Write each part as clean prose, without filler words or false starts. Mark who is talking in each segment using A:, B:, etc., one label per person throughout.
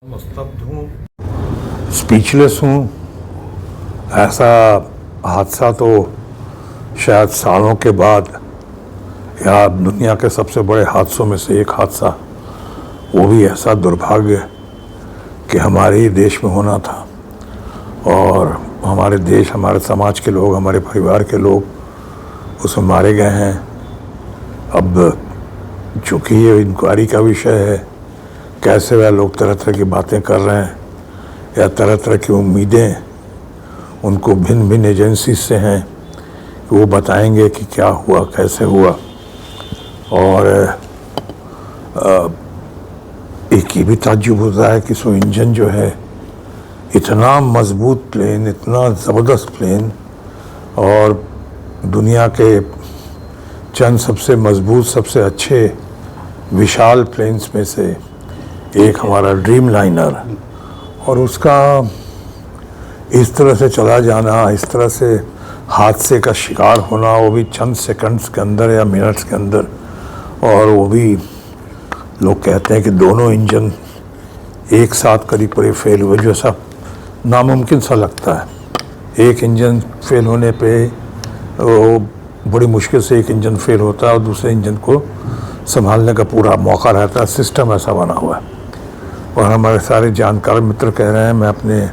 A: स्तब्ध हूँ, स्पीचलेस हूँ। ऐसा हादसा तो शायद सालों के बाद या दुनिया के सबसे बड़े हादसों में से एक हादसा, वो भी ऐसा दुर्भाग्य कि हमारे ही देश में होना था और हमारे देश, हमारे समाज के लोग, हमारे परिवार के लोग उसमें मारे गए हैं। अब चूँकि ये इंक्वायरी का विषय है, कैसे वह लोग तरह तरह की बातें कर रहे हैं या तरह तरह की उम्मीदें उनको भिन्न भिन्न एजेंसी से हैं कि वो बताएंगे कि क्या हुआ, कैसे हुआ। और एक ये भी ताज्जुब होता है कि सो इंजन जो है, इतना मजबूत प्लेन, इतना ज़बरदस्त प्लेन, और दुनिया के चंद सबसे मजबूत, सबसे अच्छे विशाल प्लेन्स में से एक हमारा ड्रीम लाइनर, और उसका इस तरह से चला जाना, इस तरह से हादसे का शिकार होना, वो भी चंद सेकंड्स के अंदर या मिनट्स के अंदर, और वो भी लोग कहते हैं कि दोनों इंजन एक साथ करीब करीब फेल हुए, जो ऐसा नामुमकिन सा लगता है। एक इंजन फेल होने पे वो बड़ी मुश्किल से एक इंजन फेल होता है और दूसरे इंजन को संभालने का पूरा मौका रहता है। सिस्टम ऐसा बना हुआ है। और हमारे सारे जानकार मित्र कह रहे हैं, मैं अपने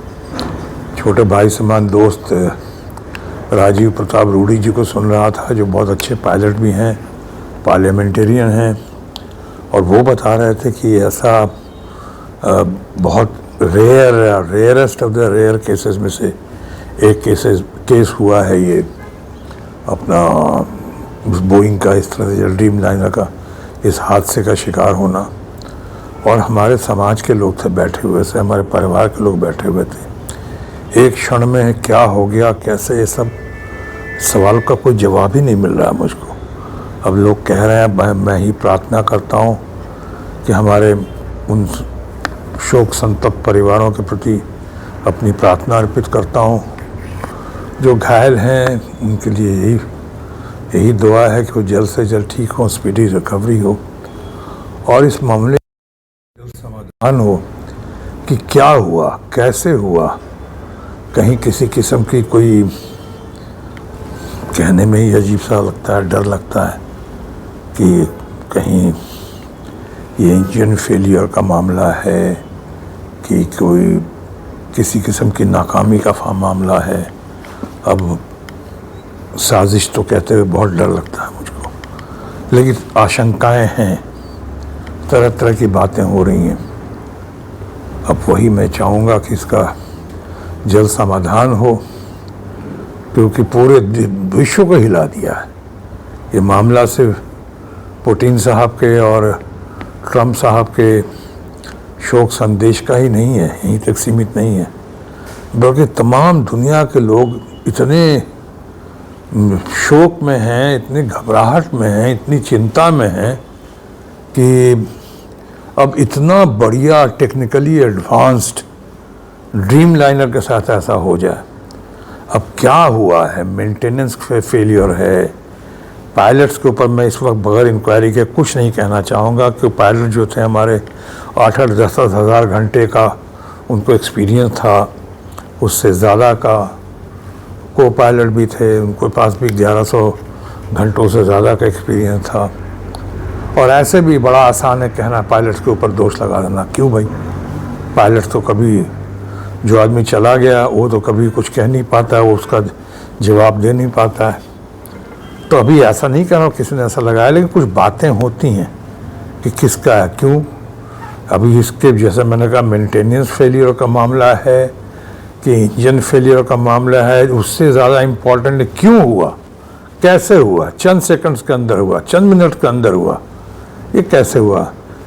A: छोटे भाई समान दोस्त राजीव प्रताप रूडी जी को सुन रहा था, जो बहुत अच्छे पायलट भी हैं, पार्लियामेंटेरियन हैं, और वो बता रहे थे कि ऐसा बहुत rarest of the rare cases में से एक केस हुआ है ये अपना बोइंग का, इस तरह से ड्रीम लाइनर का इस हादसे का शिकार होना। और हमारे समाज के लोग थे बैठे हुए से, हमारे परिवार के लोग बैठे हुए थे। एक क्षण में क्या हो गया, कैसे, ये सब सवाल का कोई जवाब ही नहीं मिल रहा है मुझको। अब लोग कह रहे हैं, मैं ही प्रार्थना करता हूँ कि हमारे उन शोक संतप्त परिवारों के प्रति अपनी प्रार्थना अर्पित करता हूँ। जो घायल हैं उनके लिए यही दुआ है कि वो जल्द से जल्द ठीक हो, स्पीडी रिकवरी हो, और इस मामले जल्द समाधान हो कि क्या हुआ, कैसे हुआ। कहीं किसी किस्म की कोई, कहने में ही अजीब सा लगता है, डर लगता है कि कहीं ये इंजन फेलियर का मामला है कि कोई किसी किस्म की नाकामी का मामला है। अब साजिश तो कहते हुए बहुत डर लगता है मुझको, लेकिन आशंकाएं हैं, तरह तरह की बातें हो रही हैं। अब वही मैं चाहूँगा कि इसका जल्द समाधान हो, क्योंकि पूरे विश्व को हिला दिया है ये मामला। सिर्फ पुतिन साहब के और ट्रंप साहब के शोक संदेश का ही नहीं है, यहीं तक सीमित नहीं है, बल्कि तमाम दुनिया के लोग इतने शोक में हैं, इतनी घबराहट में हैं, इतनी चिंता में हैं कि अब इतना बढ़िया टेक्निकली एडवांस्ड ड्रीम लाइनर के साथ ऐसा हो जाए। अब क्या हुआ है, मेंटेनेंस फेलियर है, पायलट्स के ऊपर मैं इस वक्त बगैर इंक्वायरी के कुछ नहीं कहना चाहूँगा, कि पायलट जो थे हमारे 8-8, 10-10 हज़ार घंटे का उनको एक्सपीरियंस था, उससे ज़्यादा का को पायलट भी थे, उनके पास भी 1100 घंटों से ज़्यादा का एक्सपीरियंस था। और ऐसे भी बड़ा आसान है कहना पायलट के ऊपर दोष लगा देना। क्यों भाई, पायलट तो कभी, जो आदमी चला गया वो तो कभी कुछ कह नहीं पाता है, वो उसका जवाब दे नहीं पाता है। तो अभी ऐसा नहीं कह रहा हूँ किसी ने ऐसा लगाया, लेकिन कुछ बातें होती हैं कि किसका है, क्यों। अभी इसके जैसे मैंने कहा, मेंटेनेंस फेलियर का मामला है कि इंजन फेलियर का मामला है, उससे ज़्यादा इम्पोर्टेंट क्यों हुआ, कैसे हुआ, चंद सेकंड्स के अंदर हुआ, चंद मिनट के अंदर हुआ, ये कैसे हुआ।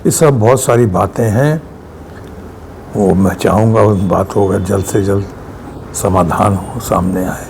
A: ये सब बहुत सारी बातें हैं, वो मैं चाहूँगा उन बातों का जल्द से जल्द समाधान हो, सामने आए।